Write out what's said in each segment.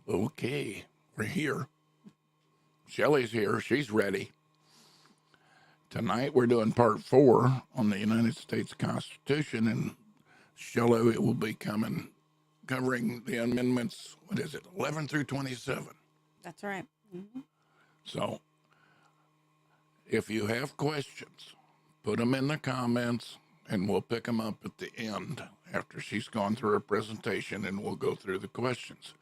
Okay, we're here. Shelly's here. She's ready. Tonight we're doing part 4 on the United States Constitution, and Shelly will be covering the amendments, 11 through 27. That's right. Mm-hmm. So if you have questions, put them in the comments, and we'll pick them up at the end after she's gone through her presentation, and we'll go through the questions.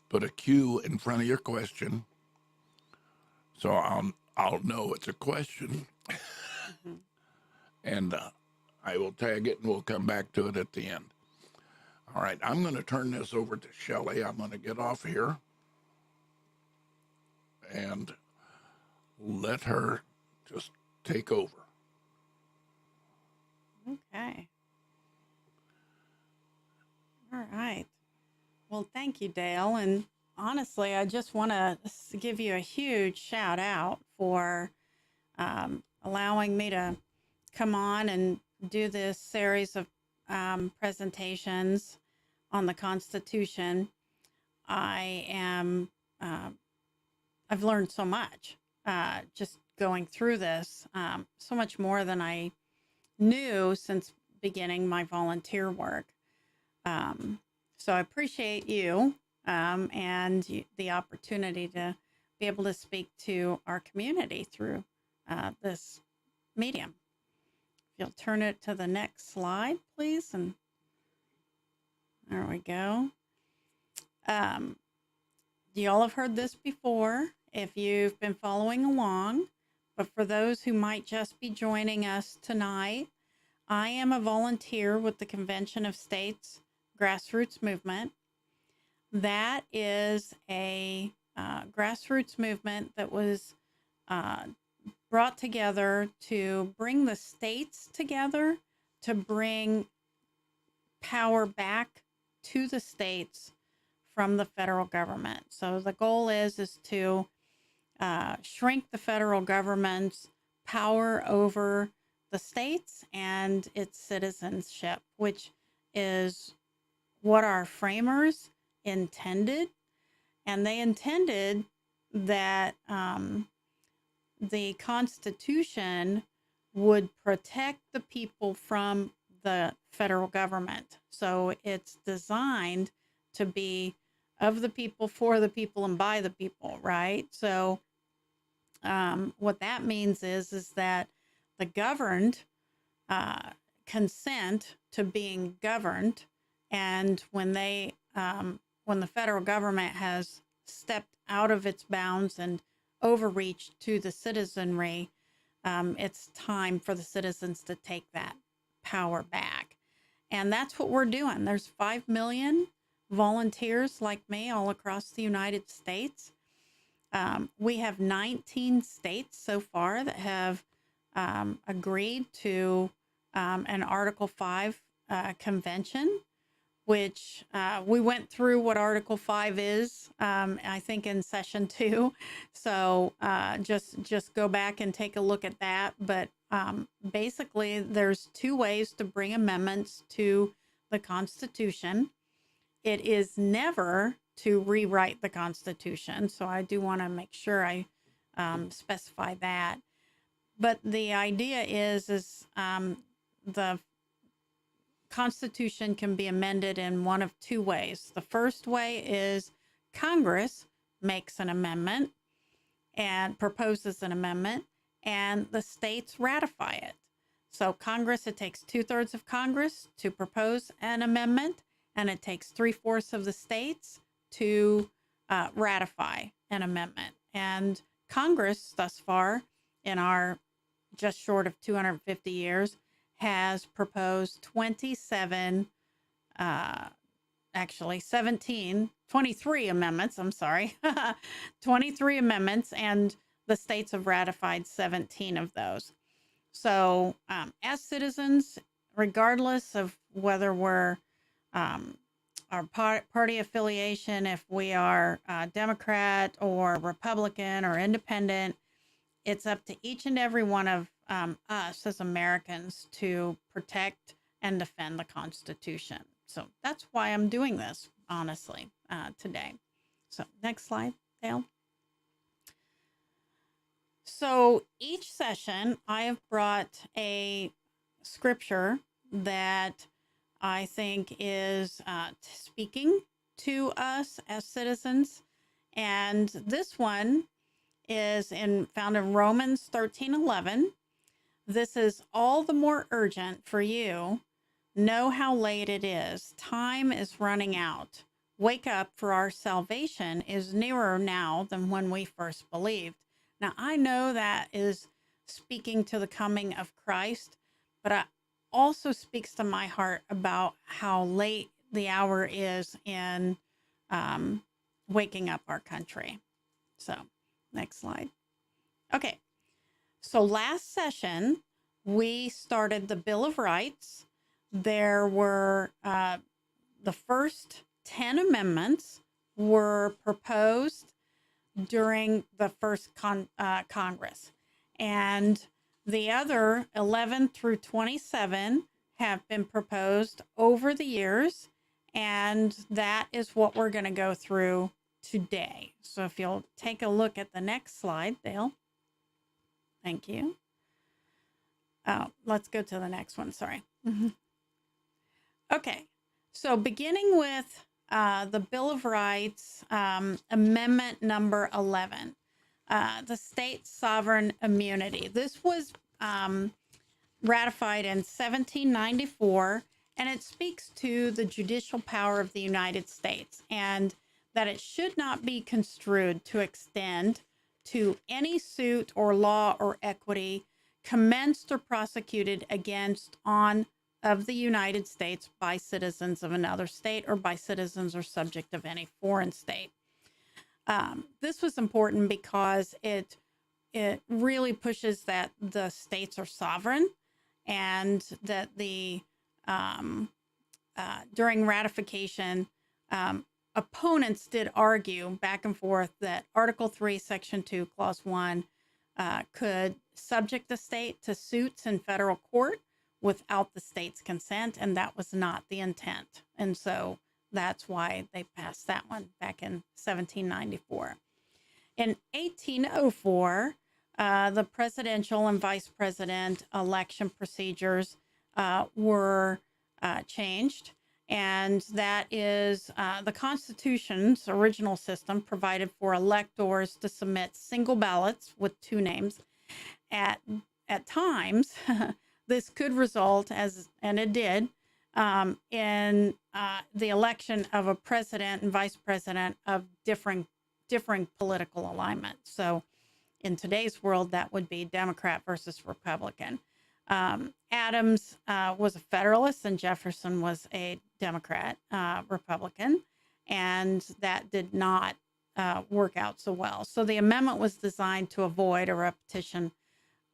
Put a Q in front of your question, so I'll know it's a question, Mm-hmm. and I will tag it, and we'll come back to it at the end. All right, I'm going to turn this over to Shelly. I'm going to get off here and let her just take over. Okay. All right. Well, thank you, Dale. And honestly, I just want to give you a huge shout out for allowing me to come on and do this series of presentations on the Constitution. I am, I've learned so much just going through this, so much more than I knew since beginning my volunteer work. So I appreciate you and the opportunity to be able to speak to our community through this medium. If you'll turn it to the next slide, please. And there we go. You all have heard this before if you've been following along, but for those who might just be joining us tonight, I am a volunteer with the Convention of States Grassroots Movement. That is a grassroots movement that was brought together to bring the states together, to bring power back to the states from the federal government. So the goal is to shrink the federal government's power over the states and its citizenship, which is what our framers intended. And they intended that the Constitution would protect the people from the federal government. So it's designed to be of the people, for the people, and by the people, right? So what that means is that the governed consent to being governed, and when the federal government has stepped out of its bounds and overreached to the citizenry, it's time for the citizens to take that power back. And that's what we're doing. There's 5 million volunteers like me all across the United States. We have 19 states so far that have agreed to an Article 5 convention, which we went through what Article 5 is, I think, in session 2. So just go back and take a look at that. But basically, there's 2 ways to bring amendments to the Constitution. It is never to rewrite the Constitution. So I do want to make sure I specify that. But the idea is the Constitution can be amended in one of 2 ways. The first way is Congress makes an amendment and proposes an amendment, and the states ratify it. So Congress, it takes 2/3 of Congress to propose an amendment, and it takes 3/4 of the states to ratify an amendment. And Congress, thus far, in our just short of 250 years, has proposed 23 amendments, 23 amendments, and the states have ratified 17 of those. So as citizens, regardless of whether we're our party affiliation, if we are Democrat or Republican or independent, it's up to each and every one of us as Americans to protect and defend the Constitution. So that's why I'm doing this, honestly, today. So next slide, Dale. So each session, I have brought a scripture that I think is speaking to us as citizens. And this one is found in Romans 13:11. This is all the more urgent for you. Know how late it is. Time is running out. Wake up, for our salvation is nearer now than when we first believed. Now, I know that is speaking to the coming of Christ, but it also speaks to my heart about how late the hour is in waking up our country. So, next slide. Okay. So, last session, we started the Bill of Rights. There were the first 10 amendments were proposed during the first Congress. And the other 11 through 27 have been proposed over the years. And that is what we're going to go through today. So if you'll take a look at the next slide, Dale. Thank you. Let's go to the next one. Sorry. Okay. So beginning with the Bill of Rights, Amendment number 11, the state sovereign immunity. This was ratified in 1794, and it speaks to the judicial power of the United States and that it should not be construed to extend to any suit or law or equity commenced or prosecuted against of the United States by citizens of another state or by citizens or subject of any foreign state. This was important because it really pushes that the states are sovereign and that during ratification, opponents did argue back and forth that Article 3, Section 2, Clause 1 could subject the state to suits in federal court without the state's consent, and that was not the intent. And so that's why they passed that one back in 1794. In 1804, the presidential and vice president election procedures were changed, and that is the Constitution's original system provided for electors to submit single ballots with two names. At times, this could result, and it did, in the election of a president and vice president of differing political alignment. So in today's world, that would be Democrat versus Republican. Adams was a Federalist and Jefferson was a Democrat, Republican, and that did not work out so well. So the amendment was designed to avoid a repetition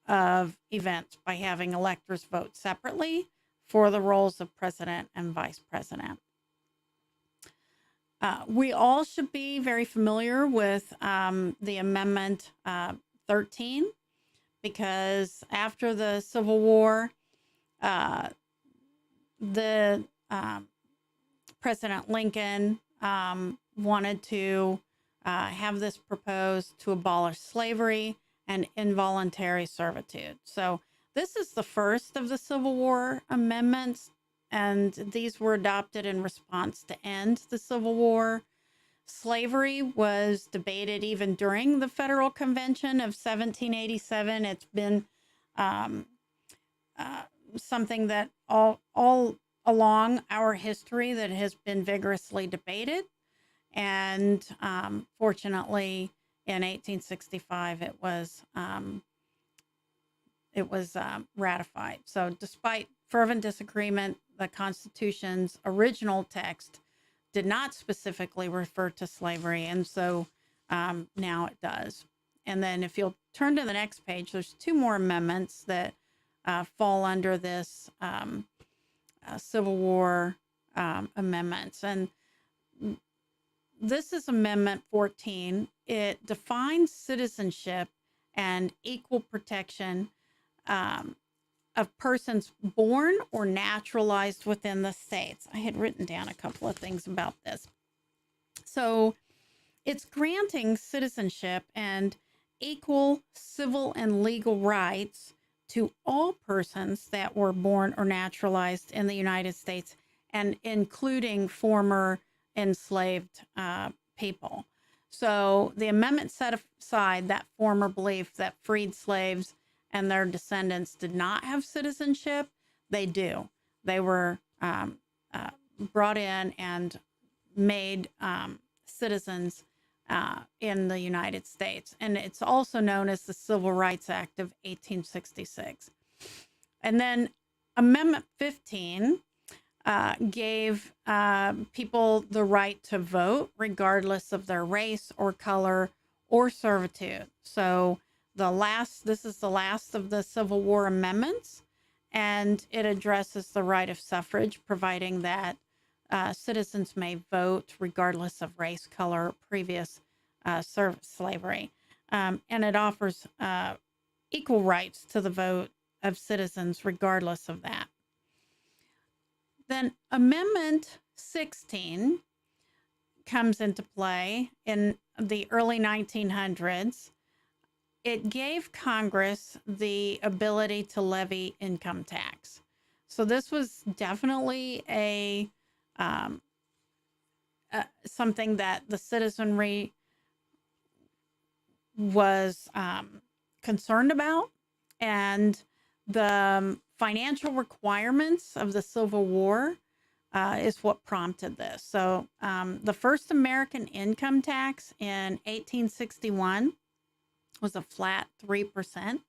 of events by having electors vote separately for the roles of president and vice president. We all should be very familiar with the Amendment 13, because after the Civil War, President Lincoln wanted to have this proposed to abolish slavery and involuntary servitude. So this is the first of the Civil War amendments, and these were adopted in response to end the Civil War. Slavery was debated even during the Federal Convention of 1787. It's been something that all along our history that has been vigorously debated. And fortunately, in 1865, it was ratified. So despite fervent disagreement, the Constitution's original text did not specifically refer to slavery, and so now it does. And then if you'll turn to the next page, there's two more amendments that fall under this Civil War amendments. And this is Amendment 14. It defines citizenship and equal protection of persons born or naturalized within the states. I had written down a couple of things about this. So It's granting citizenship and equal civil and legal rights to all persons that were born or naturalized in the United States, and including former enslaved people. So the amendment set aside that former belief that freed slaves and their descendants did not have citizenship. They do. They were brought in and made citizens in the United States. And it's also known as the Civil Rights Act of 1866. And then Amendment 15 gave people the right to vote regardless of their race or color or servitude. So this is the last of the Civil War amendments, and it addresses the right of suffrage, providing that citizens may vote regardless of race, color, previous slavery. And it offers equal rights to the vote of citizens regardless of that. Then Amendment 16 comes into play in the early 1900s. It gave Congress the ability to levy income tax. So this was definitely something that the citizenry was concerned about, and the financial requirements of the Civil War is what prompted this. So the first American income tax in 1861 was a flat 3%,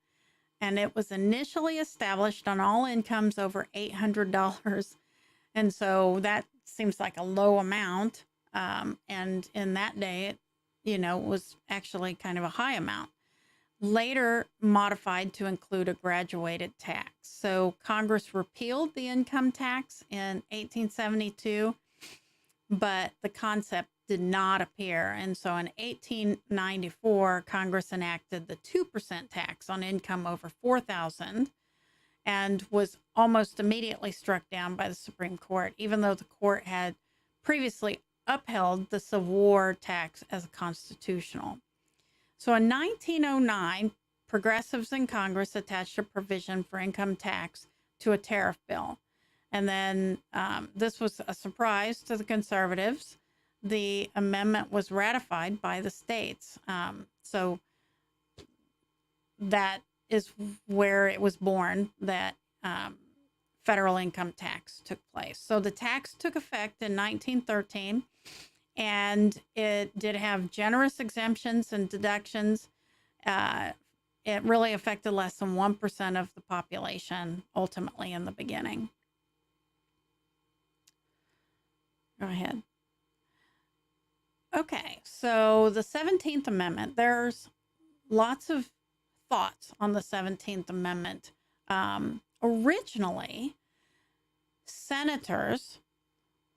and it was initially established on all incomes over $800. And so that seems like a low amount. And in that day, it was actually kind of a high amount. Later modified to include a graduated tax. So Congress repealed the income tax in 1872, but the concept did not appear. And so in 1894, Congress enacted the 2% tax on income over $4,000, and was almost immediately struck down by the Supreme Court, even though the court had previously upheld the Civil War tax as constitutional. So in 1909, progressives in Congress attached a provision for income tax to a tariff bill. And then this was a surprise to the conservatives. The amendment was ratified by the states. So that is where it was born, that federal income tax took place. So the tax took effect in 1913, and it did have generous exemptions and deductions. It really affected less than 1% of the population ultimately in the beginning. Go ahead. Okay, so the 17th Amendment, there's lots of thoughts on the 17th Amendment. Originally, senators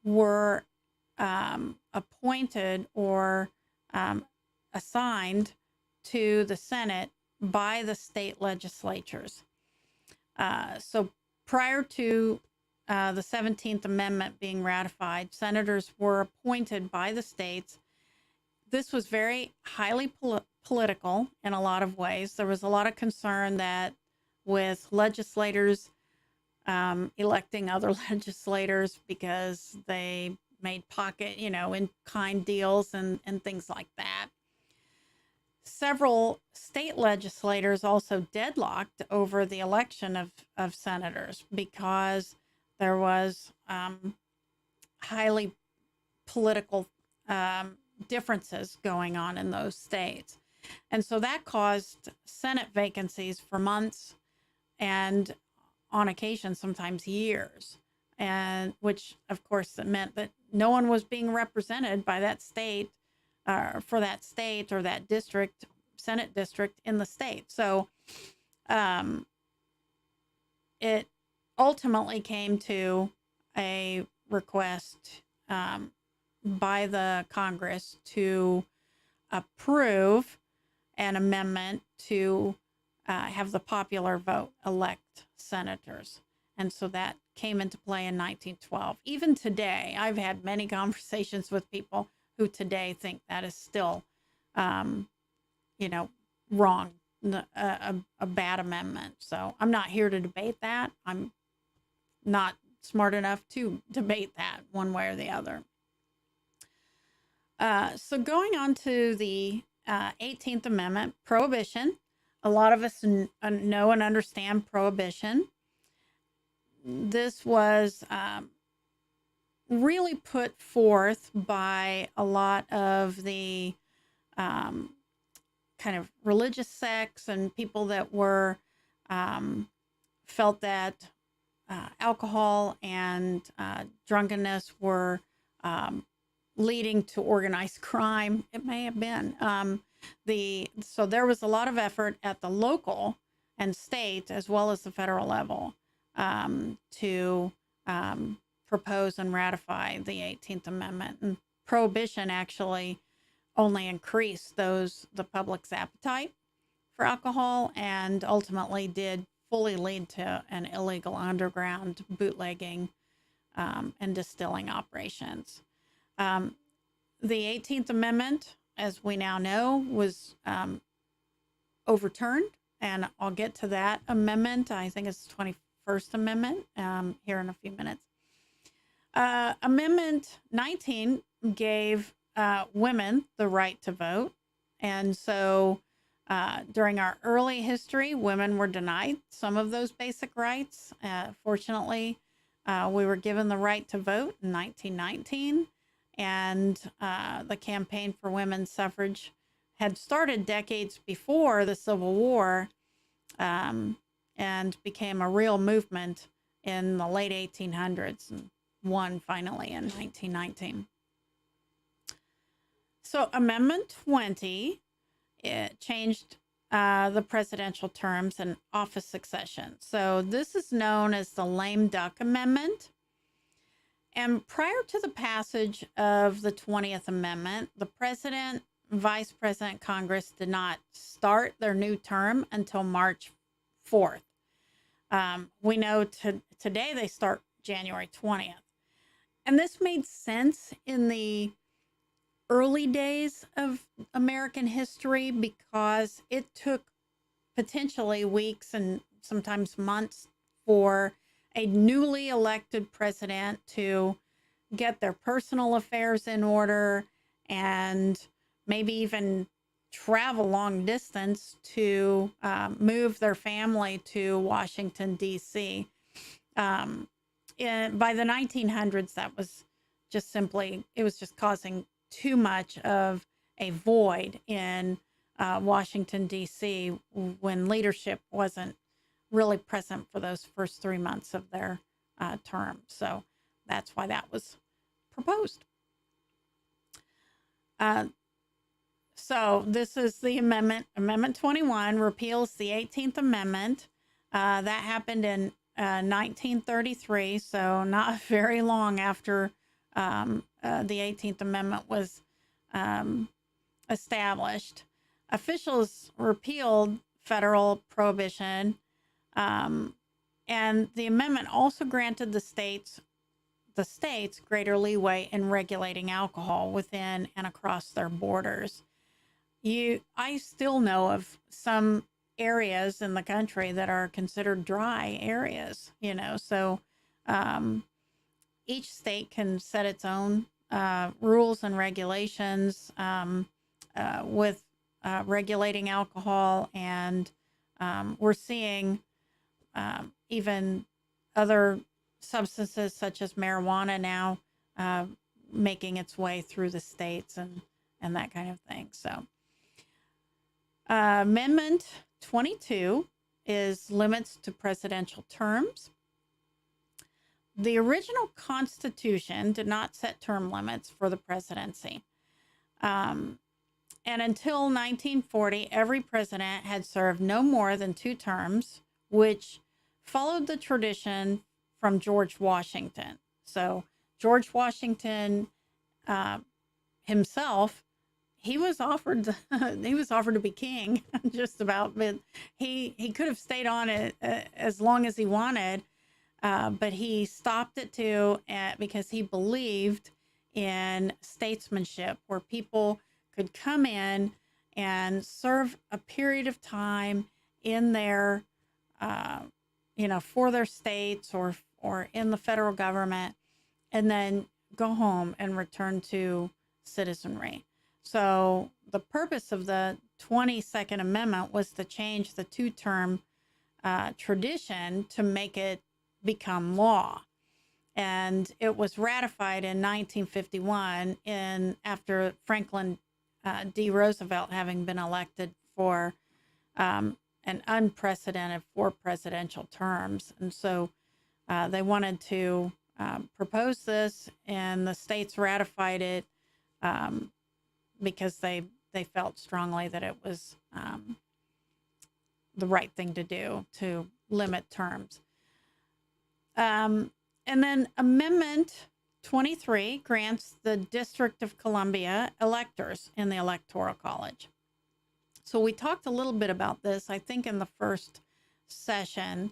were appointed or assigned to the Senate by the state legislatures. So prior to the 17th Amendment being ratified, senators were appointed by the states. This was very highly political in a lot of ways. There was a lot of concern that with legislators electing other legislators because they made pocket, in-kind deals and things like that. Several state legislators also deadlocked over the election of senators because there was highly political differences going on in those states. And so that caused Senate vacancies for months and on occasion, sometimes years. And which, of course, meant that no one was being represented by that state for that state or that district, Senate district in the state. So it ultimately came to a request by the Congress to approve an amendment to have the popular vote elect senators. And so that came into play in 1912. Even today, I've had many conversations with people who today think that is still, you know, wrong, a bad amendment. So I'm not here to debate that. I'm not smart enough to debate that one way or the other. So going on to the 18th Amendment, prohibition. A lot of us know and understand prohibition. This was really put forth by a lot of the kind of religious sects and people that were felt that alcohol and drunkenness were leading to organized crime. It may have been so there was a lot of effort at the local and state as well as the federal level to propose and ratify the 18th Amendment. And prohibition actually only increased the public's appetite for alcohol and ultimately did fully lead to an illegal underground bootlegging and distilling operations. The 18th Amendment, as we now know, was overturned, and I'll get to that amendment. I think it's the 21st Amendment here in a few minutes. Amendment 19 gave women the right to vote, and so during our early history, women were denied some of those basic rights. Fortunately, we were given the right to vote in 1919, and the campaign for women's suffrage had started decades before the Civil War and became a real movement in the late 1800s and won finally in 1919. So Amendment 20, it changed the presidential terms and office succession. So this is known as the lame duck amendment. And prior to the passage of the 20th Amendment, the president, vice president, Congress did not start their new term until March 4th. We know today they start January 20th. And this made sense in the early days of American history because it took potentially weeks and sometimes months for a newly elected president to get their personal affairs in order and maybe even travel long distance to move their family to Washington, D.C. By the 1900s, that was just simply, it was just causing too much of a void in Washington, D.C. when leadership wasn't really present for those first 3 months of their term. So that's why that was proposed. So this is the amendment. Amendment 21 repeals the 18th Amendment. That happened in 1933, so not very long after the 18th Amendment was established. Officials repealed federal prohibition, and the amendment also granted the states greater leeway in regulating alcohol within and across their borders. I still know of some areas in the country that are considered dry areas, so each state can set its own rules and regulations with regulating alcohol, and we're seeing even other substances such as marijuana now making its way through the states and that kind of thing. So Amendment 22 is limits to presidential terms. The original Constitution did not set term limits for the presidency. And until 1940, every president had served no more than 2 terms, which followed the tradition from George Washington. So George Washington himself, he was offered to be king just about, but he could have stayed on it as long as he wanted, but he stopped it too because he believed in statesmanship, where people could come in and serve a period of time in their, for their states or in the federal government, and then go home and return to citizenry. So the purpose of the 22nd Amendment was to change the two-term tradition to make it become law. And it was ratified in 1951 after Franklin D. Roosevelt having been elected for an unprecedented 4 presidential terms. And so they wanted to propose this, and the states ratified it because they felt strongly that it was the right thing to do to limit terms. And then Amendment 23 grants the District of Columbia electors in the Electoral College. So we talked a little bit about this, I think, in the first session,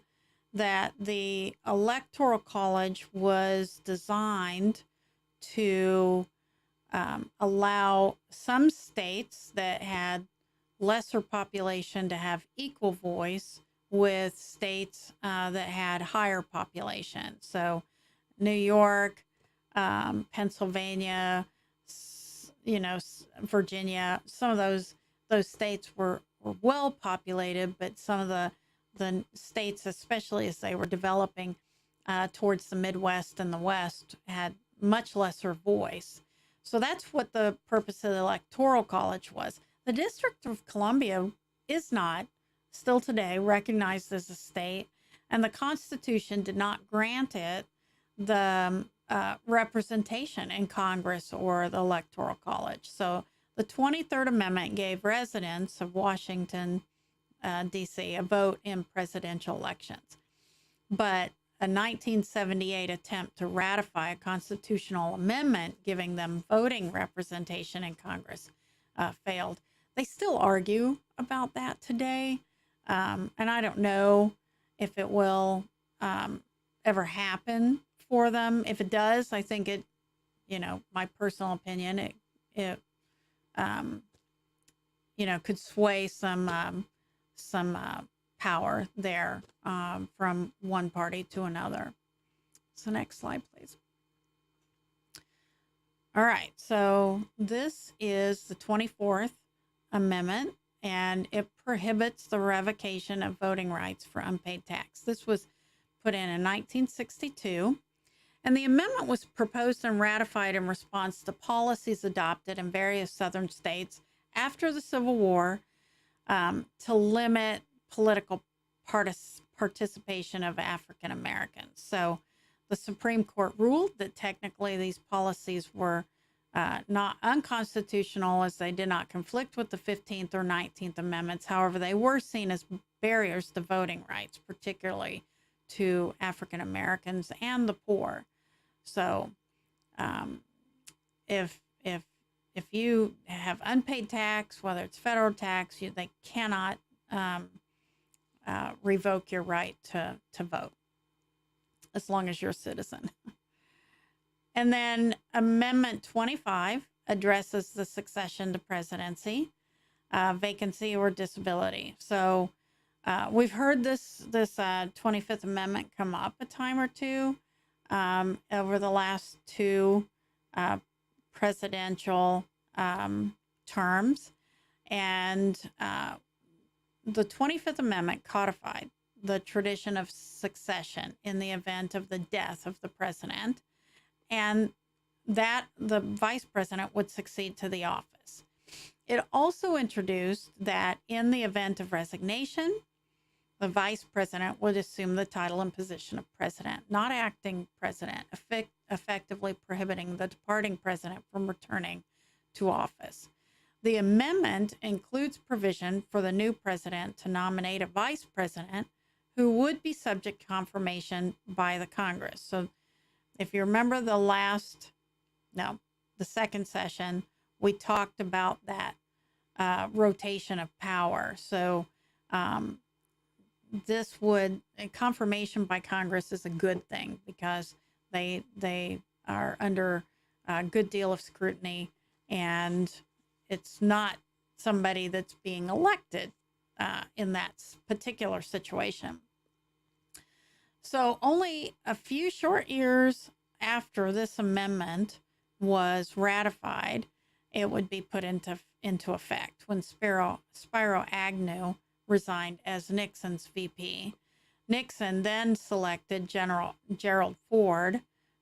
that the Electoral College was designed to allow some states that had lesser population to have equal voice with states that had higher population. So New York, Pennsylvania, Virginia, some of those states were well populated, but some of the states, especially as they were developing towards the Midwest and the West, had much lesser voice. So that's what the purpose of the Electoral College was. The District of Columbia is not, still today, recognized as a state, and the Constitution did not grant it the representation in Congress or the Electoral College. So the 23rd Amendment gave residents of Washington, D.C., a vote in presidential elections. But a 1978 attempt to ratify a constitutional amendment giving them voting representation in Congress failed. They still argue about that today, and I don't know if it will ever happen for them. If it does, I think it, my personal opinion, it could sway some power there from one party to another. So next slide, please. All right, so this is the 24th Amendment, and it prohibits the revocation of voting rights for unpaid tax. This was put in 1962, and the amendment was proposed and ratified in response to policies adopted in various southern states after the Civil War to limit political participation of African Americans. So the Supreme Court ruled that technically these policies were not unconstitutional, as they did not conflict with the 15th or 19th Amendments. However, they were seen as barriers to voting rights, particularly to African Americans and the poor. So if you have unpaid tax, whether it's federal tax, they cannot revoke your right to vote as long as you're a citizen. And then Amendment 25 addresses the succession to presidency, vacancy, or disability. So we've heard this 25th Amendment come up a time or two over the last two presidential terms. And the 25th Amendment codified the tradition of succession in the event of the death of the president, and that the vice president would succeed to the office. It also introduced that in the event of resignation, the vice president would assume the title and position of president, not acting president, effectively prohibiting the departing president from returning to office. The amendment includes provision for the new president to nominate a vice president who would be subject to confirmation by the Congress. So if you remember the second session, we talked about that rotation of power. So confirmation by Congress is a good thing, because they are under a good deal of scrutiny, and it's not somebody that's being elected in that particular situation. So, only a few short years after this amendment was ratified, it would be put into effect when Spiro Agnew resigned as Nixon's VP. Nixon then selected General Gerald Ford,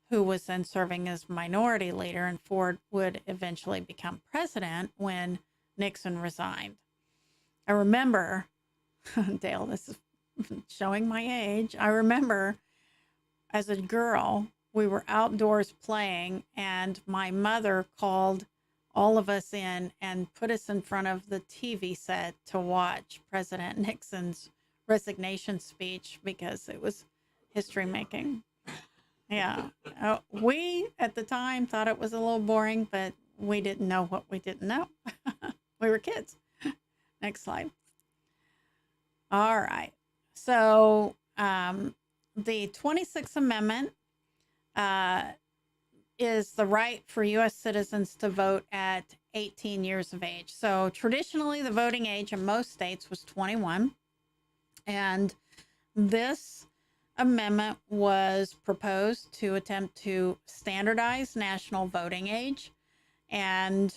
who was then serving as minority leader, and Ford would eventually become president when Nixon resigned. I remember, Dale, this is showing my age. I remember as a girl, we were outdoors playing, and my mother called all of us in and put us in front of the TV set to watch President Nixon's resignation speech because it was history making. Yeah. We at the time thought it was a little boring, but we didn't know what we didn't know. We were kids. Next slide. All right. So the 26th Amendment is the right for U.S. citizens to vote at 18 years of age. So traditionally, the voting age in most states was 21. And this amendment was proposed to attempt to standardize national voting age. And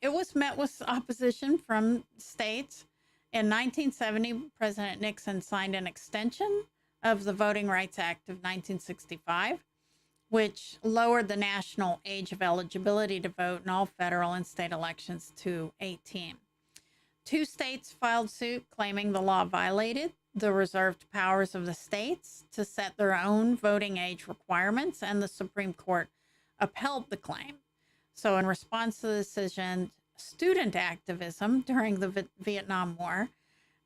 it was met with opposition from states. In 1970, President Nixon signed an extension of the Voting Rights Act of 1965, which lowered the national age of eligibility to vote in all federal and state elections to 18. 2 states filed suit claiming the law violated the reserved powers of the states to set their own voting age requirements, and the Supreme Court upheld the claim. So in response to the decision, student activism during the Vietnam War.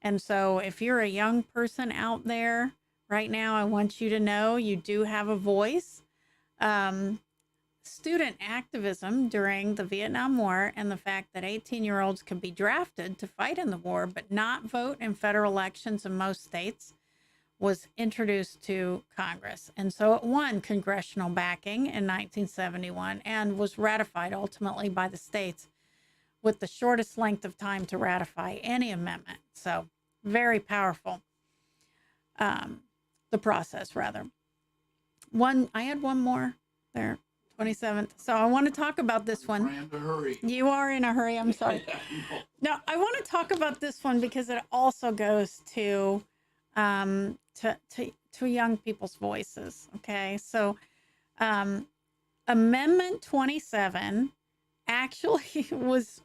And so if you're a young person out there right now, I want you to know you do have a voice. Student activism during the Vietnam War and the fact that 18-year-olds could be drafted to fight in the war but not vote in federal elections in most states was introduced to Congress. And so it won congressional backing in 1971 and was ratified ultimately by the states with the shortest length of time to ratify any amendment. So very powerful, the process rather. I had one more there, 27th. So I want to talk about this one. Trying to hurry. You are in a hurry. I'm sorry. No, I want to talk about this one because it also goes to young people's voices. Okay, so Amendment 27 actually was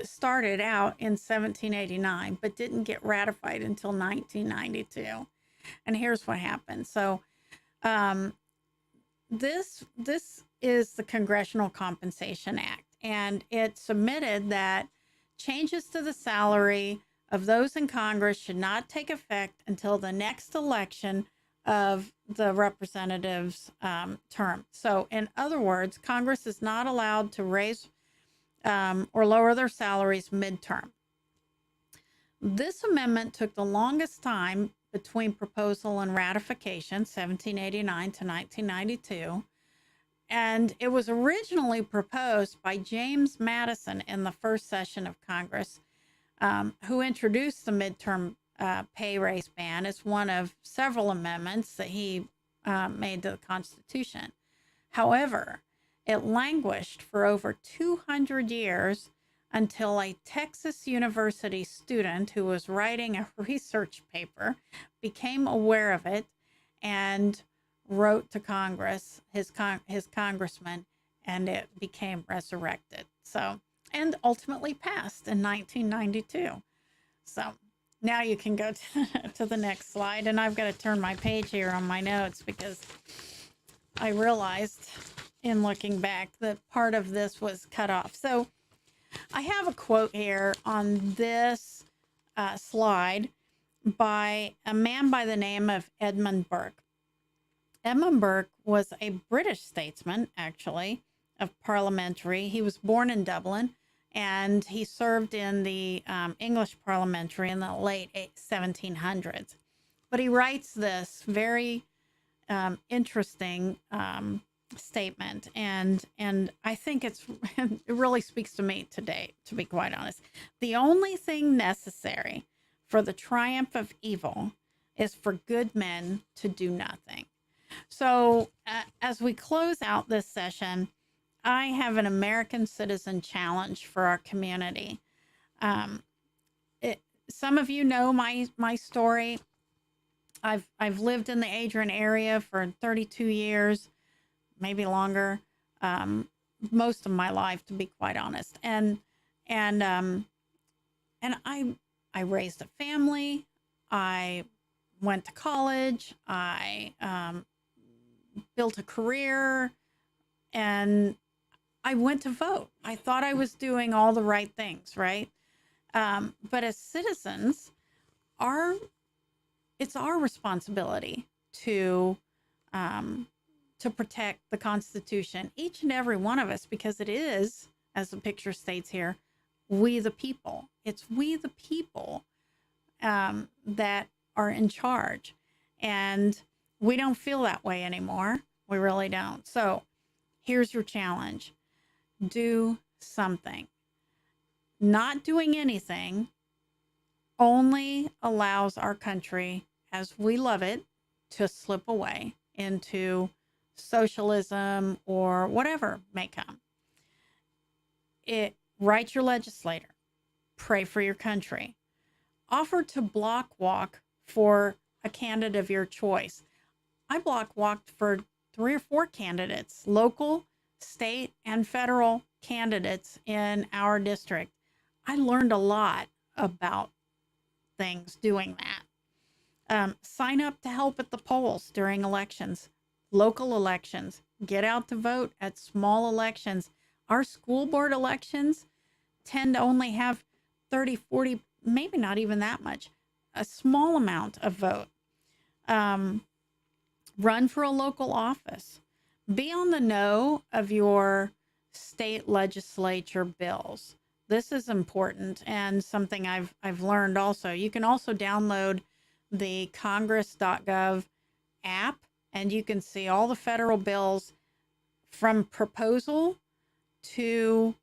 started out in 1789, but didn't get ratified until 1992. And here's what happened. So this is the Congressional Compensation Act, and it submitted that changes to the salary of those in Congress should not take effect until the next election of the representatives' term. So in other words, Congress is not allowed to raise or lower their salaries midterm. This amendment took the longest time between proposal and ratification, 1789 to 1992. And it was originally proposed by James Madison in the first session of Congress, who introduced the midterm pay raise ban as one of several amendments that he made to the Constitution. However, it languished for over 200 years until a Texas University student who was writing a research paper became aware of it and wrote to Congress, his congressman, and it became resurrected. So, and ultimately passed in 1992. So now you can go to the next slide, and I've got to turn my page here on my notes because I realized in looking back that part of this was cut off. So I have a quote here on this slide by a man by the name of Edmund Burke. Edmund Burke was a British statesman, actually, of parliamentary. He was born in Dublin, and he served in the English parliamentary in the late 1700s. But he writes this very interesting statement, and I think it really speaks to me today, to be quite honest. The only thing necessary for the triumph of evil is for good men to do nothing. So, as we close out this session, I have an American citizen challenge for our community. Um, some of you know my story. I've lived in the Adrian area for 32 years, maybe longer, most of my life, to be quite honest. And and I raised a family. I went to college. I built a career, and I went to vote. I thought I was doing all the right things, right? But as citizens, our it's our responsibility to um, to protect the Constitution, each and every one of us, because it is, as the picture states here, we the people. It's we the people that are in charge, and we don't feel that way anymore. We really don't. So here's your challenge: do something. Not doing anything only allows our country, as we love it, to slip away into socialism or whatever may come. Write your legislator, pray for your country, offer to block walk for a candidate of your choice. I block walked for 3 or 4 candidates, local, state, and federal candidates in our district. I learned a lot about things doing that. Sign up to help at the polls during elections, local elections. Get out to vote at small elections. Our school board elections tend to only have 30, 40, maybe not even that much, a small amount of vote. Run for a local office. Be on the know of your state legislature bills. This is important and something I've learned also. You can also download the congress.gov app, and you can see all the federal bills from proposal to,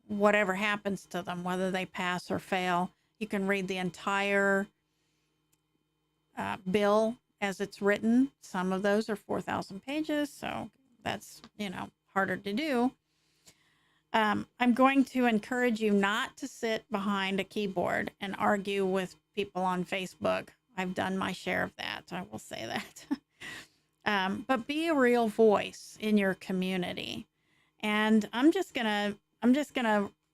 whatever happens to them, whether they pass or fail. You can read the entire bill as it's written. Some of those are 4,000 pages, so that's, harder to do. I'm going to encourage you not to sit behind a keyboard and argue with people on Facebook. I've done my share of that. I will say that. But be a real voice in your community. And I'm just gonna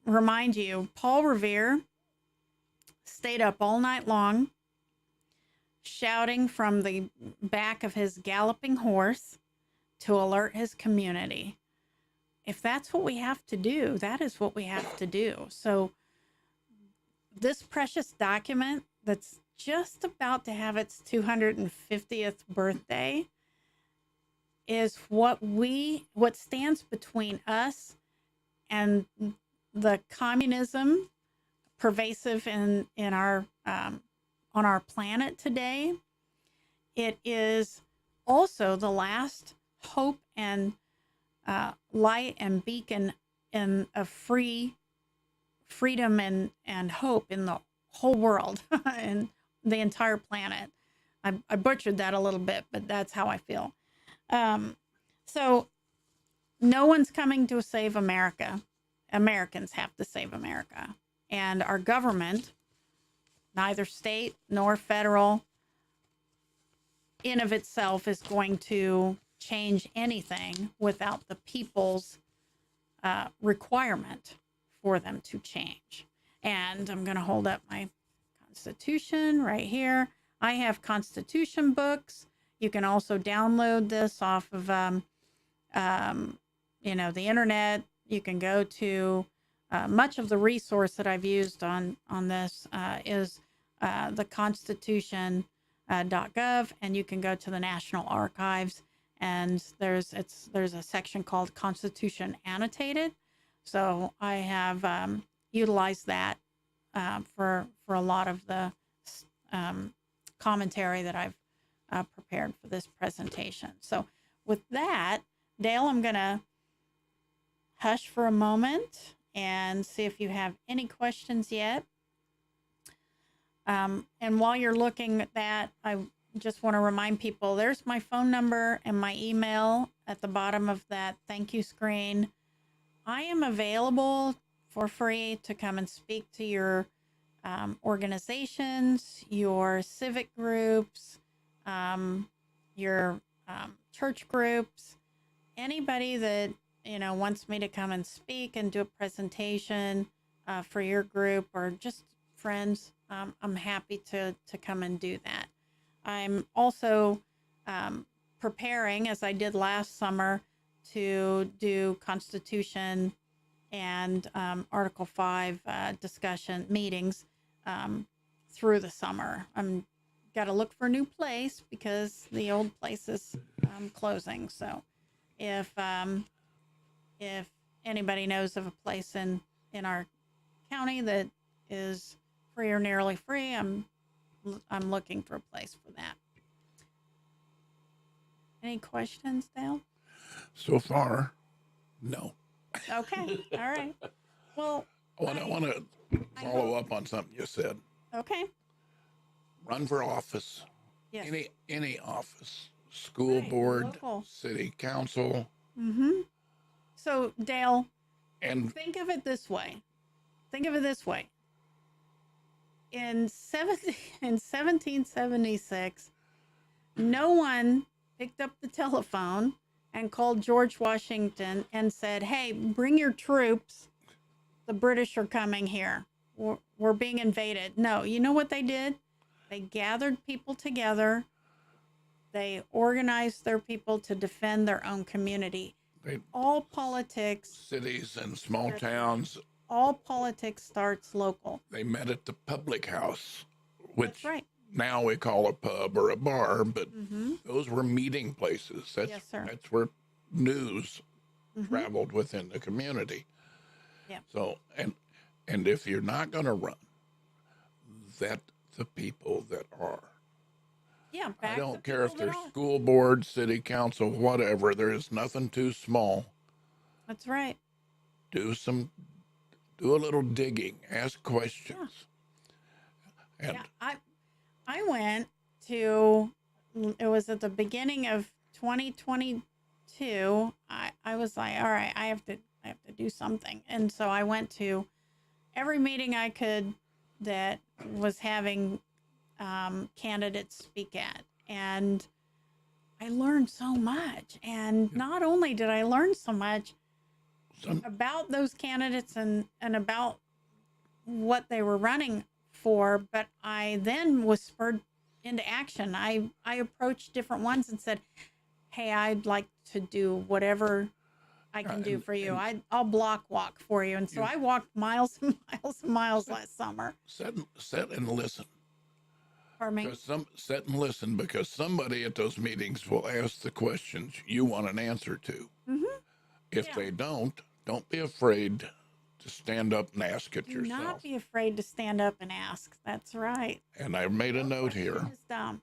remind you, Paul Revere stayed up all night long, shouting from the back of his galloping horse to alert his community. If that's what we have to do, that is what we have to do. So this precious document that's just about to have its 250th birthday is what stands between us and the communism pervasive in our on our planet today. It is also the last hope and light and beacon of freedom and hope in the whole world and the entire planet. I butchered that a little bit, but that's how I feel. So no one's coming to save America. Americans have to save America. And our government, neither state nor federal, in of itself is going to change anything without the people's requirement for them to change. And I'm going to hold up my Constitution right here. I have Constitution books. You can also download this off of, the internet. You can go to much of the resource that I've used on this is the Constitution.gov, and you can go to the National Archives, and there's a section called Constitution Annotated. So I have utilized that for a lot of the commentary that I've prepared for this presentation. So with that, Dale, I'm going to hush for a moment and see if you have any questions yet. And while you're looking at that, I just want to remind people there's my phone number and my email at the bottom of that thank you screen. I am available for free to come and speak to your organizations, your civic groups, your church groups, anybody that wants me to come and speak and do a presentation for your group or just friends. I'm happy to come and do that. I'm also preparing, as I did last summer, to do Constitution and Article 5 discussion meetings through the summer. I'm got to look for a new place because the old place is closing. So if anybody knows of a place in our county that is free or nearly free, I'm looking for a place for that. Any questions, Dale? So far, no. Okay. All right. Well, I want to follow up on something you said. Okay. Run for office. Yes. Any office. School Right, board, local. city council. Mm-hmm. So, Dale, And think of it this way. In 1776, no one picked up the telephone and called George Washington and said, "Hey, bring your troops. The British are coming here. We're being invaded." No, you know what they did? They gathered people together. They organized their people to defend their own community. All politics, cities and small towns, all politics starts local. they met at the public house, which That's right. now we call a pub or a bar, but Mm-hmm. those were meeting places. Yes, sir. That's where news Mm-hmm. traveled within the community. Yeah. So, and if you're not going to run, vet the people that are. Yeah. I Back don't the care if people that they're are. school board, city council, whatever. There is nothing too small. That's right. Do a little digging, ask questions. And Yeah. I went to. It was at the beginning of 2022. I was like, all right, I have to do something, and so I went to every meeting I could that was having candidates speak at, and I learned so much. And not only did I learn so much about those candidates and about what they were running for, but I then was spurred into action. I approached different ones and said, "Hey, I'd like to do whatever I can do for you. I'll block walk for you." And so I walked miles and miles and miles last summer. Sit and listen. Pardon me? Sit and listen, because somebody at those meetings will ask the questions you want an answer to. Mm-hmm. If they don't be afraid to stand up and ask it Do yourself. not be afraid to stand up and ask. That's right. And I made a note Question here is dumb.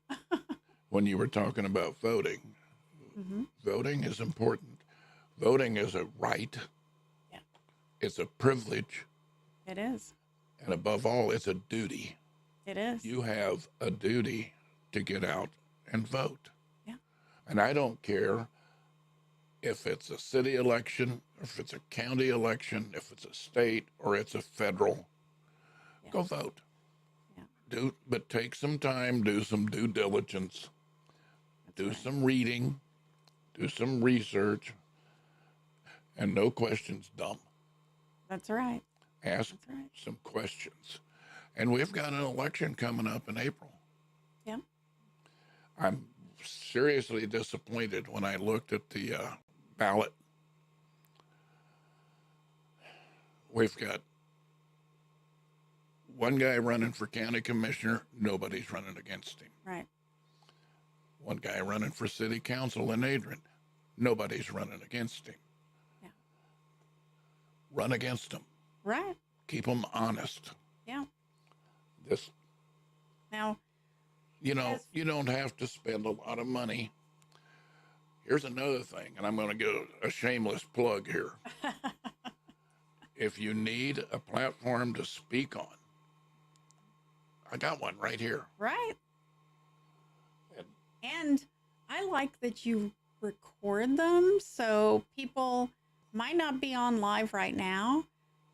when you were talking about voting. Mm-hmm. Voting is important. Voting is a right. Yeah. It's a privilege. It is. And above all, it's a duty. It is. You have a duty to get out and vote. Yeah. And I don't care if it's a city election, if it's a county election, if it's a state or it's a federal. Yeah. Go vote. Yeah. But take some time, do some due diligence, do some reading, do some research, and no questions dumb. That's right. Ask some questions. And we've got an election coming up in April. Yeah. I'm seriously disappointed when I looked at the ballot. We've got one guy running for county commissioner. Nobody's running against him. Right. One guy running for city council in Adrian. Nobody's running against him. Yeah. Run against them. Right. Keep them honest. Yeah. This. Now, you don't have to spend a lot of money. Here's another thing, and I'm going to get a shameless plug here. If you need a platform to speak on, I got one right here. Right. And And I like that you record them so people might not be on live right now,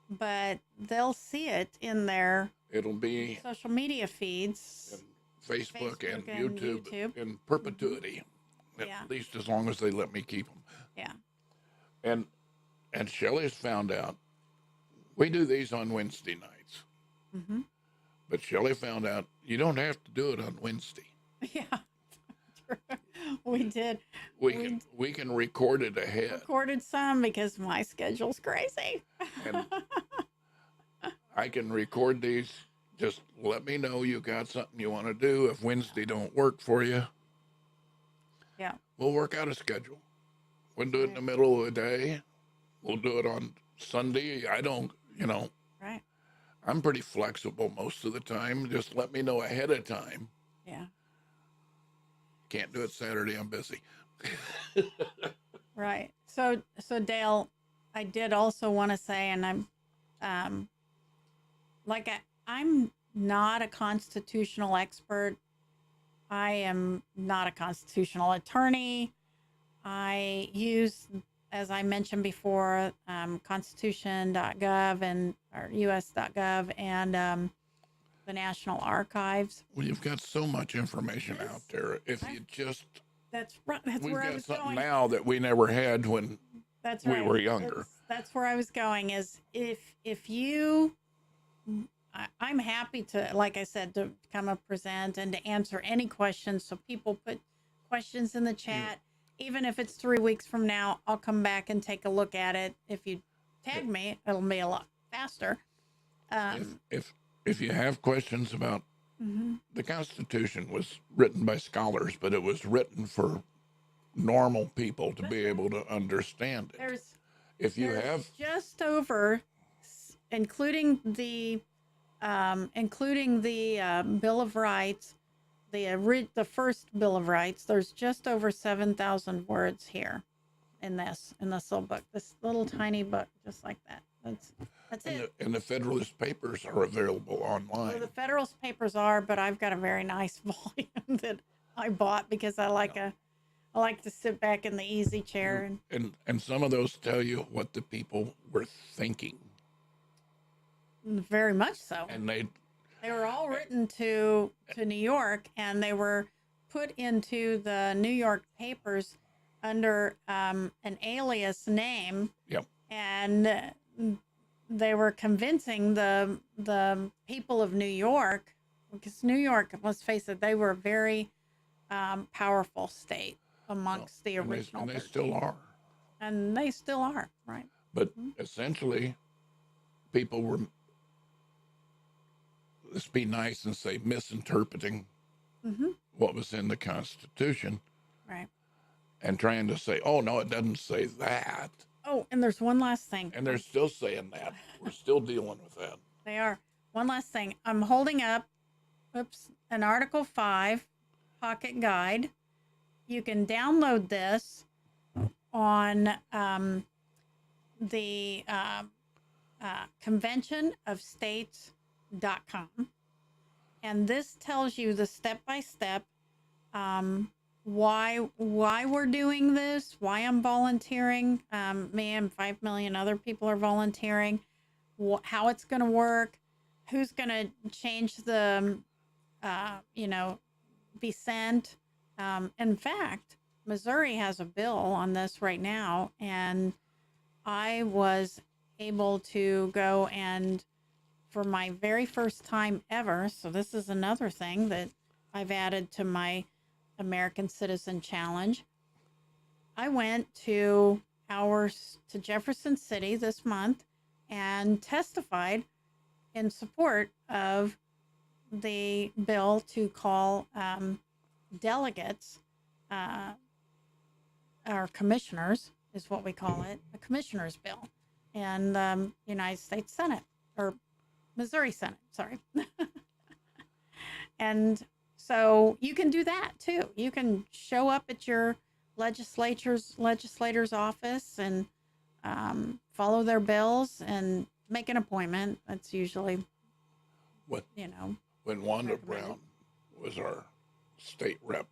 but they'll see it in their it'll be social media feeds. in Facebook and and YouTube in perpetuity, Yeah. at least as long as they let me keep them. Yeah. And Shelly's found out we do these on Wednesday nights, Mm-hmm. but Shelly found out you don't have to do it on Wednesday. Yeah. We did. We can record it ahead. Recorded some because my schedule's crazy. And I can record these. Just let me know you got something you want to do. If Wednesday don't work for you, Yeah. we'll work out a schedule. We'll do it in the middle of the day. We'll do it on Sunday. I don't, Right. I'm pretty flexible most of the time. Just let me know ahead of time. Yeah. Can't do it Saturday. I'm busy. Right. So Dale, I did also want to say, and I'm I'm not a constitutional expert. I am not a constitutional attorney. I use, as I mentioned before, constitution.gov and or us.gov and the National Archives. Well, you've got so much information out there. If you just, That's right. That's we've where I got was something going. now that we never had when That's we right. were younger. That's where I was going. Is if you, I'm happy to, like I said, to come up present and to answer any questions. So people put questions in the chat. Even if it's 3 weeks from now, I'll come back and take a look at it. If you tag me, it'll be a lot faster. If you have questions about Mm-hmm. the Constitution was written by scholars, but it was written for normal people to be able to understand it. If you There's have just over, including the Bill of Rights, the first Bill of Rights, there's just over 7,000 words here in this little book, this little tiny book, just like that. That's it. and the Federalist Papers are available online. Well, the Federalist Papers are, but I've got a very nice volume that I bought because I like to sit back in the easy chair And some of those tell you what the people were thinking. very much so. And they were all written to New York, and they were put into the New York papers under an alias name. Yep. And they were convincing the people of New York, because New York, let's face it, they were a very powerful state amongst the original. And they still are. And they still are, right? But essentially, people were, let's be nice and say, misinterpreting what was in the Constitution. Right. And trying to say, oh, no, it doesn't say that. Oh, and there's one last thing. And they're still saying that. We're still dealing with that. They are. One last thing. I'm holding up, an Article 5 pocket guide. You can download this on the conventionofstates.com. And this tells you the step-by-step why we're doing this, why I'm volunteering. Me and 5 million other people are volunteering, how it's going to work, who's going to change the, be sent. In fact, Missouri has a bill on this right now, and I was able to go and, for my very first time ever, so this is another thing that I've added to my American Citizen Challenge. I went to Jefferson City this month and testified in support of the bill to call delegates, or commissioners is what we call it, a commissioner's bill, in the United States Senate, or Missouri Senate, sorry. And so you can do that too. You can show up at your legislators' office and follow their bills and make an appointment. That's usually, When, you know, when Wanda recommended. Brown was our state rep,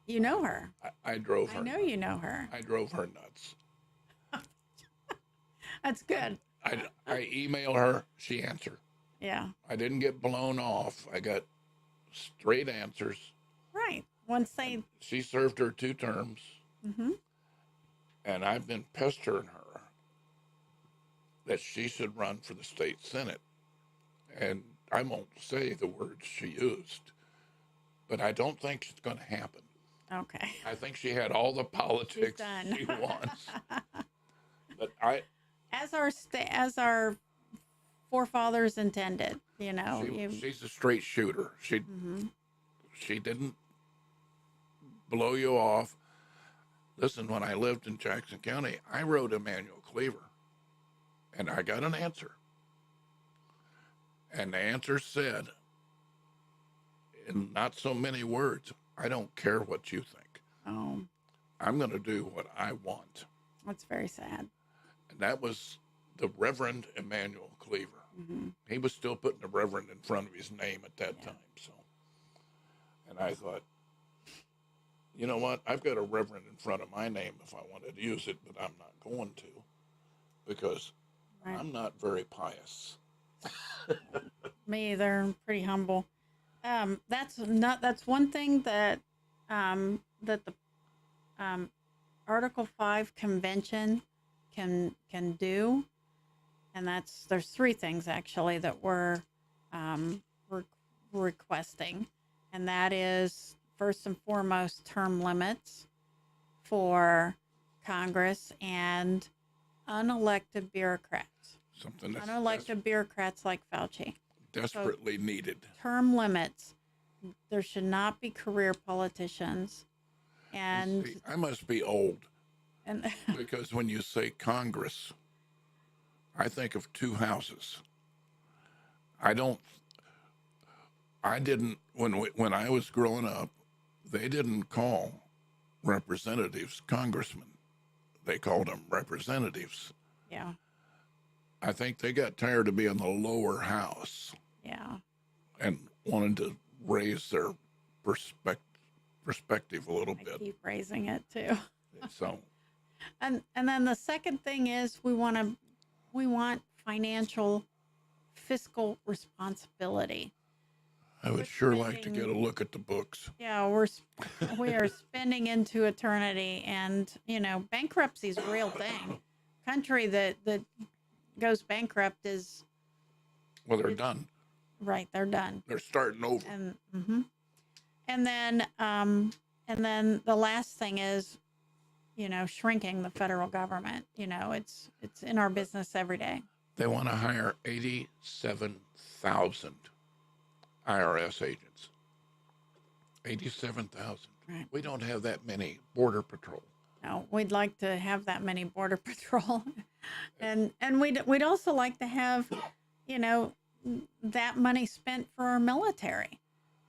You know her. I drove I her. know you know her. I drove her nuts. That's good. I email her, she answered. Yeah. I didn't get blown off. I got straight answers. Right. Once they. She served her 2 terms, Mm-hmm. and I've been pestering her that she should run for the state senate. And I won't say the words she used, but I don't think it's going to happen. Okay. I think she had all the politics done. she wants. But I, as our forefathers intended, you know. she's a straight shooter. Mm-hmm. She didn't blow you off. Listen, when I lived in Jackson County, I wrote Emanuel Cleaver, and I got an answer. And the answer said, in not so many words, I don't care what you think. Oh, I'm going to do what I want. that's very sad. And that was the Reverend Emanuel Cleaver. Mm-hmm. He was still putting the Reverend in front of his name at that time. So, and I thought, you know what? I've got a Reverend in front of my name if I wanted to use it, but I'm not going to because Right. I'm not very pious. Me either. I'm pretty humble. That's one thing that that the Article 5 convention can do, and there's 3 things actually that we're requesting, and that is first and foremost term limits for Congress and unelected bureaucrats. Something that's Unelected bureaucrats like Fauci. desperately needed. Term limits. There should not be career politicians. And See, I must be old and because when you say Congress, I think of 2 houses. I didn't when I was growing up, they didn't call representatives congressmen. They called them representatives. yeah, I think they got tired of being the lower house yeah, and wanted to raise their perspective a little I bit. keep raising it too. So And then the second thing is we want financial fiscal responsibility. I would sure like to get a look at the books. Yeah, we are spending into eternity, and you know, bankruptcy is a real thing. Country that goes bankrupt is Well, they're done. right. They're done. They're starting over. And and then the last thing is, you know, shrinking the federal government. You know, it's in our business every day. They want to hire 87,000 IRS agents. 87,000. Right. We don't have that many border patrol. No, we'd like to have that many border patrol, and we'd also like to have, you know, that money spent for our military.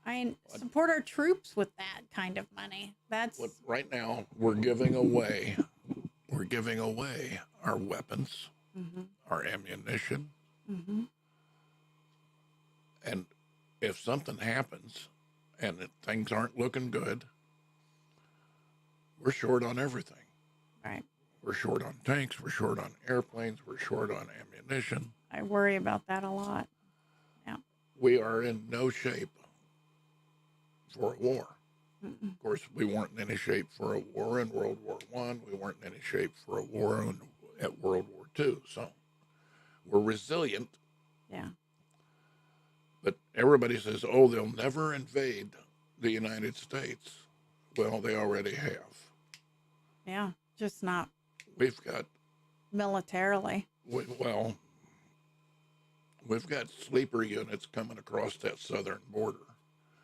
I mean, support our troops with that kind of money. That's What, right now, we're giving away our weapons, our ammunition, and if something happens and things aren't looking good, we're short on everything. right. We're short on tanks, we're short on airplanes, we're short on ammunition. I worry about that a lot. Yeah. We are in no shape for a war. Of course, we weren't in any shape for a war in World War I. We weren't in any shape for a war at World War II. So we're resilient. Yeah. But everybody says, oh, they'll never invade the United States. Well, they already have. Yeah. Just not We've got, militarily. we've got sleeper units coming across that southern border.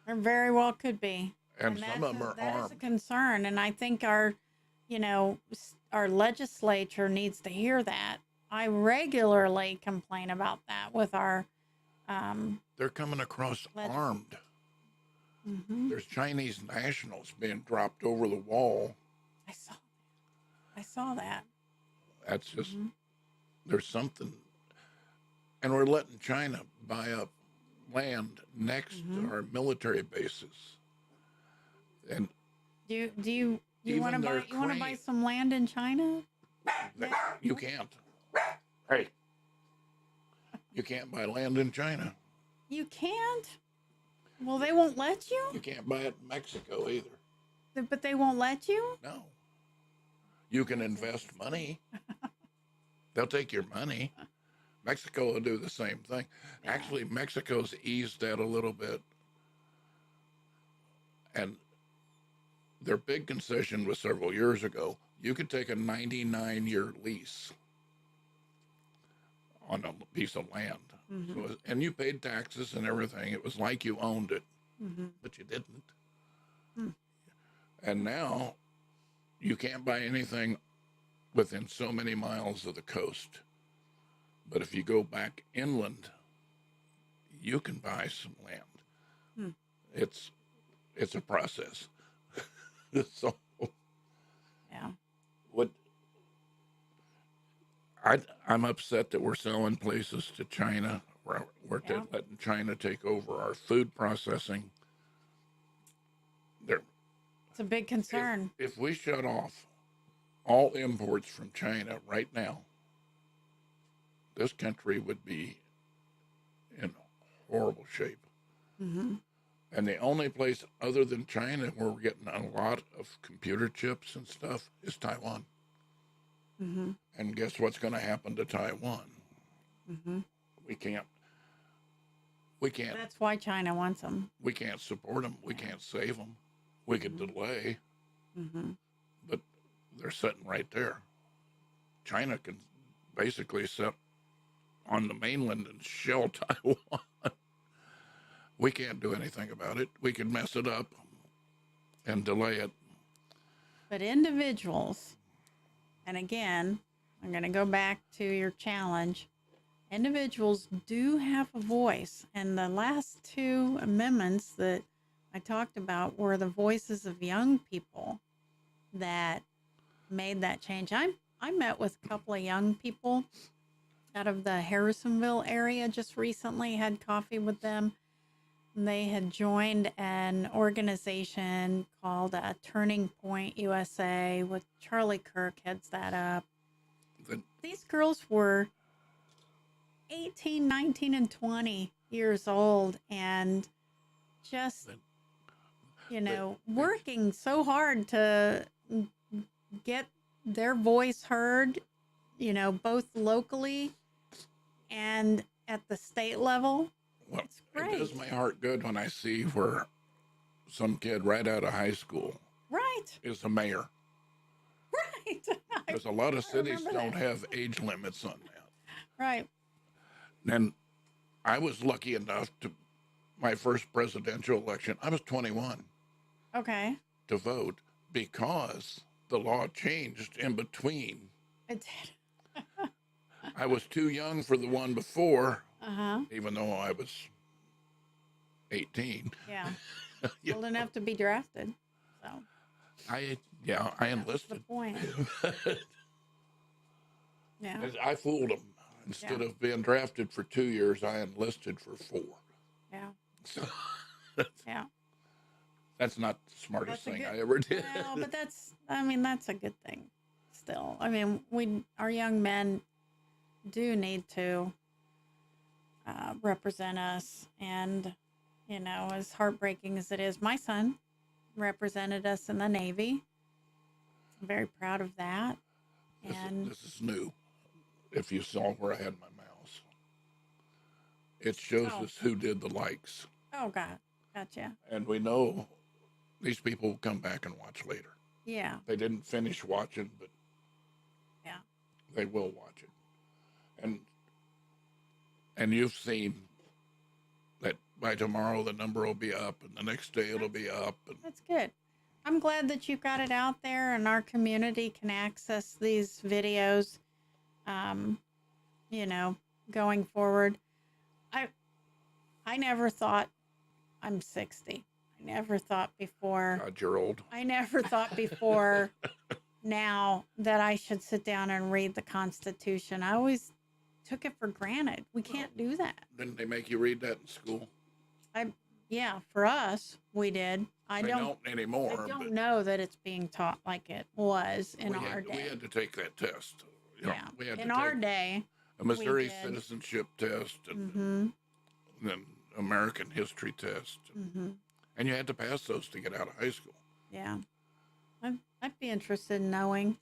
There very well could be. And some of them are that is a armed. concern. And I think our legislature needs to hear that. I regularly complain about that with our They're coming across armed. Mm-hmm. There's Chinese nationals being dropped over the wall. I saw. I saw that. That's just, Mm-hmm. there's something. And we're letting China buy up land next Mm-hmm. to our military bases. And Do you want to even their buy crane, some land in China? Yeah. you can't. Hey, you can't buy land in China. You can't. Well, they won't let you. You can't buy it in Mexico either. But they won't let you. No. You can invest money. They'll take your money. Mexico will do the same thing. Yeah. Actually, Mexico's eased that a little bit. And their big concession was several years ago. You could take a 99-year lease on a piece of land. Mm-hmm. So, and you paid taxes and everything. It was like you owned it, Mm-hmm. but you didn't. Mm. And now you can't buy anything within so many miles of the coast. But if you go back inland, you can buy some land. Mm. It's a process. So Yeah. what I'm upset that we're selling places to China. We're Yeah. letting China take over our food processing. There, It's a big concern. if we shut off all imports from China right now, this country would be in horrible shape. Mm-hmm. And the only place other than China where we're getting a lot of computer chips and stuff is Taiwan. Mm-hmm. And guess what's going to happen to Taiwan? Mm-hmm. We can't. That's why China wants them. We can't support them. We can't save them. We could delay, Mm-hmm. but they're sitting right there. China can basically sit on the mainland and shell Taiwan. We can't do anything about it. We can mess it up and delay it. But individuals, and again, I'm going to go back to your challenge. Individuals do have a voice, and the last two amendments that I talked about were the voices of young people that made that change. I met with a couple of young people out of the Harrisonville area just recently, had coffee with them. They had joined an organization called Turning Point USA with Charlie Kirk heads that up. These girls were 18, 19, and 20 years old and just, working so hard to get their voice heard, both locally and at the state level. Well, It's great. it does my heart good when I see where some kid right out of high school Right. is a mayor. Right. Because a lot of cities remember don't that. have age limits on that. Right. And I was lucky enough to, my first presidential election, I was 21 Okay. to vote because the law changed in between. It did. I was too young for the one before, Uh-huh. even though I was 18. Yeah. Yeah. Old enough to be drafted. So I that's the enlisted. point. Yeah. I fooled them. Instead Yeah. of being drafted for 2 years, I enlisted for 4. Yeah. So Yeah. that's not the smartest That's a thing good- I ever did. Well, but that's a good thing still. I mean, our young men do need to represent us. And, as heartbreaking as it is, my son represented us in the Navy. I'm very proud of that. And This is new. If you saw where I had my mouse, it shows us who did the likes. oh, God, gotcha. And we know these people will come back and watch later. Yeah. They didn't finish watching, but Yeah. they will watch it. And you've seen that by tomorrow the number will be up, and the next day it'll be up. And That's good. I'm glad that you've got it out there and our community can access these videos, going forward. I never thought I'm 60. I never thought before. God, you're old. I never thought before now that I should sit down and read the Constitution. I always took it for granted. We can't do that. Didn't they make you read that in school? Yeah, for us, we did. They don't anymore. I don't but know that it's being taught like it was in our day. We had to take that test. You know, Yeah. we had In to our take day, a Missouri did. citizenship test and mm-hmm, then American history test. mm-hmm, And you had to pass those to get out of high school. yeah. I'd be interested in knowing,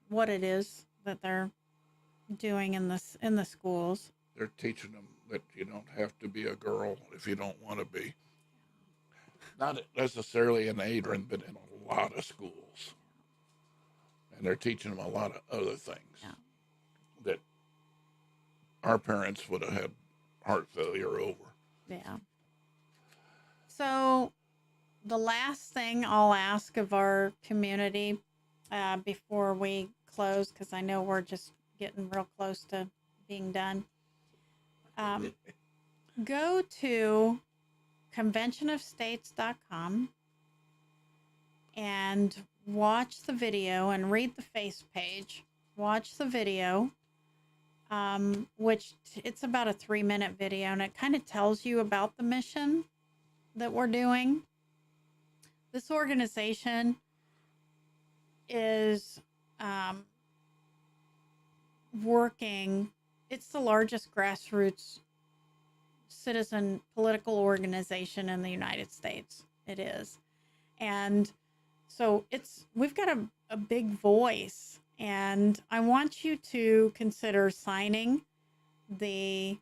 what it is that they're doing in the schools. They're teaching them that you don't have to be a girl if you don't want to be. Not necessarily in Adrian, but in a lot of schools. And they're teaching them a lot of other things that our parents would have had heart failure over. Yeah. So the last thing I'll ask of our community before we close, because I know we're just getting real close to being done. Go to conventionofstates.com and watch the video and read the face page. Watch the video, which it's about a 3-minute video, and it kind of tells you about the mission that we're doing. This organization is working. It's the largest grassroots citizen political organization in the United States. It is. And so we've got a big voice, and I want you to consider signing the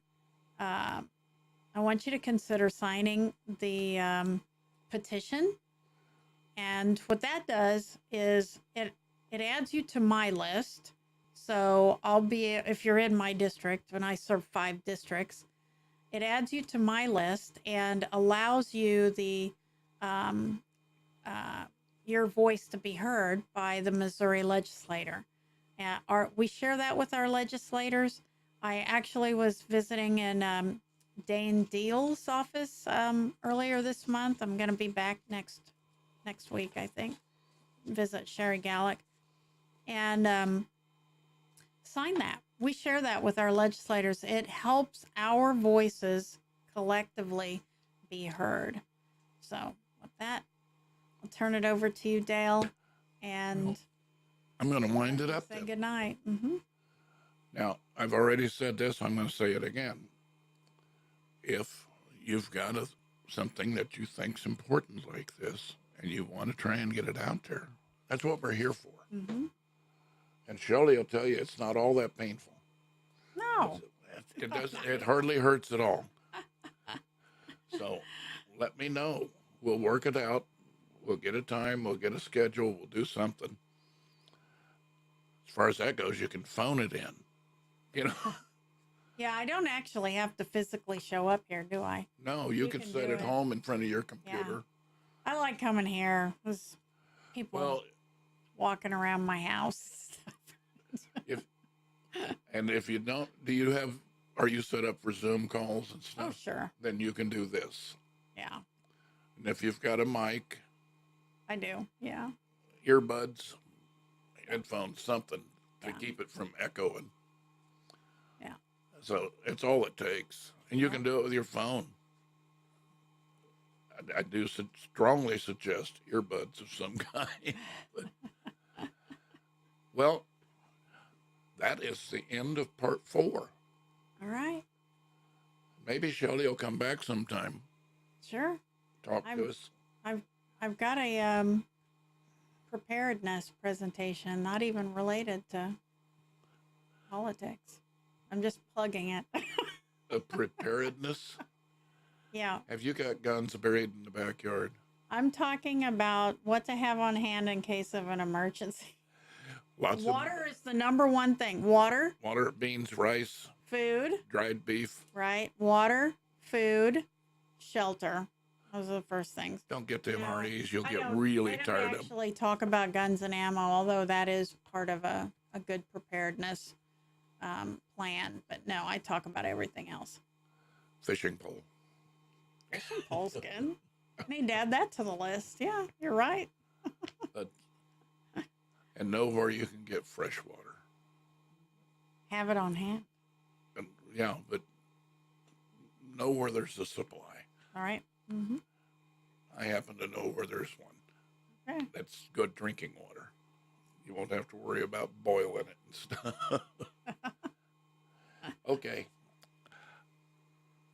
petition. And what that does is it adds you to my list. So if you're in my district, and I serve 5 districts, it adds you to my list and allows you your voice to be heard by the Missouri legislator. We share that with our legislators. I actually was visiting in Dane Deal's office earlier this month. I'm going to be back next week, I think. Visit Sherry Gallick and sign that. We share that with our legislators. It helps our voices collectively be heard. So with that, I'll turn it over to you, Dale, and I'm going to wind it up. Say good night. Mm-hmm. Now, I've already said this. I'm going to say it again. If you've got something that you think's important like this, and you want to try and get it out there, that's what we're here for. Mm-hmm. And Shelly will tell you it's not all that painful. No. It doesn't. It hardly hurts at all. So let me know. We'll work it out. We'll get a time. We'll get a schedule. We'll do something. As far as that goes, you can phone it in. Yeah, I don't actually have to physically show up here, do I? No, you can sit at home in front of your computer. Yeah. I like coming here. There's people walking around my house. If you don't, are you set up for Zoom calls and stuff? Oh, sure. Then you can do this. Yeah. And if you've got a mic. I do, yeah. Earbuds, headphones, something to keep it from echoing. Yeah. So it's all it takes. And you can do it with your phone. I do strongly suggest earbuds of some kind. Well, that is the end of part 4. All right. Maybe Shelly will come back sometime. Sure. Talk to us. I've got a preparedness presentation, not even related to politics. I'm just plugging it. A preparedness? Yeah. Have you got guns buried in the backyard? I'm talking about what to have on hand in case of an emergency. Water is the number one thing. Water, beans, rice, food, dried beef. Right. Water, food, shelter. Those are the first things. Don't get the MREs. You'll get really tired of them. I don't actually talk about guns and ammo, although that is part of a good preparedness plan. But no, I talk about everything else. Fishing pole. Fishing pole's good. I need to add that to the list. Yeah, you're right. But, and know where you can get fresh water. Have it on hand. And, yeah, but know where there's a supply. All right. Mm-hmm. I happen to know where there's one. Okay. That's good drinking water. You won't have to worry about boiling it and stuff. Okay.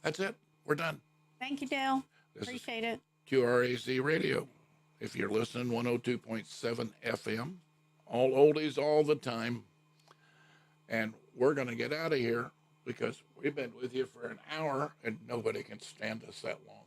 That's it. We're done. Thank you, Dale. This Appreciate it. is QRAC Radio. If you're listening, 102.7 FM. All oldies all the time. And we're going to get out of here because we've been with you for an hour and nobody can stand us that long.